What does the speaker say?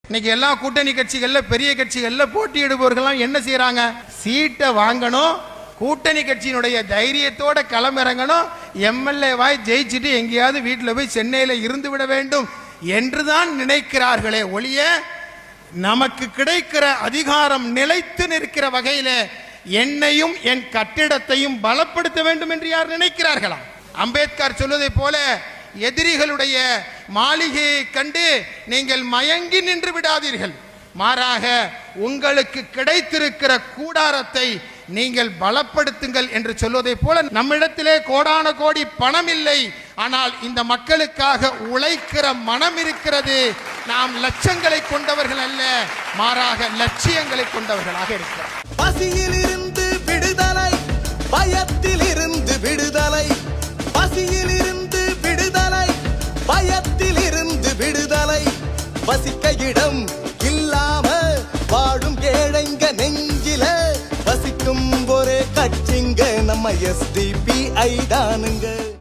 இன்னைக்கு எல்லா கூட்டணி கட்சிகள்ல பெரிய கட்சிகள்ல போட்டியிடுபவர்கள் என்ன செய்யறாங்க? சீட்டை வாங்கணும், கூட்டணி கட்சியினுடைய தைரியத்தோட களமிறங்கணும், எம்எல்ஏ வாய் ஜெயிச்சுட்டு எங்கேயாவது வீட்டில் போய் சென்னையில இருந்து விட வேண்டும் என்றுதான் நினைக்கிறார்களே ஒழிய நமக்கு கிடைக்கிற அதிகாரம் நிலைத்து நிற்கிற வகையில என்னையும் என் கட்டிடத்தையும் பலப்படுத்த வேண்டும் என்று யார் நினைக்கிறார்களா? அம்பேத்கர் சொல்வதை போல எதிரிகளுடைய மாளிகையை கண்டு நீங்கள் மயங்கி நின்று விடாதீர்கள், மாறாக உங்களுக்கு கிடைத்திருக்கிற கூடாரத்தை நீங்கள் பலப்படுத்துங்கள் என்று சொல்வதை போல நம்மிடத்திலே கோடான கோடி பணம் இல்லை, ஆனால் இந்த மக்களுக்காக உழைக்கிற மனம் இருக்கிறது. நாம் லட்சங்களை கொண்டவர்கள் அல்ல, மாறாக லட்சியங்களை கொண்டவர்களாக இருக்கிறோம். பசியில் இருந்து விடுதலை, பயத்தில் இருந்து விடுதலை, பசியில் இருந்து விடுதலை, பயத்தில் இருந்து விடுதலை, வசிக்க இடம் இல்லாம வாழும் ஏழைங்க நெஞ்சில வசிக்கும் ஒரே கட்சிங்க நம்ம SDPI தானுங்க.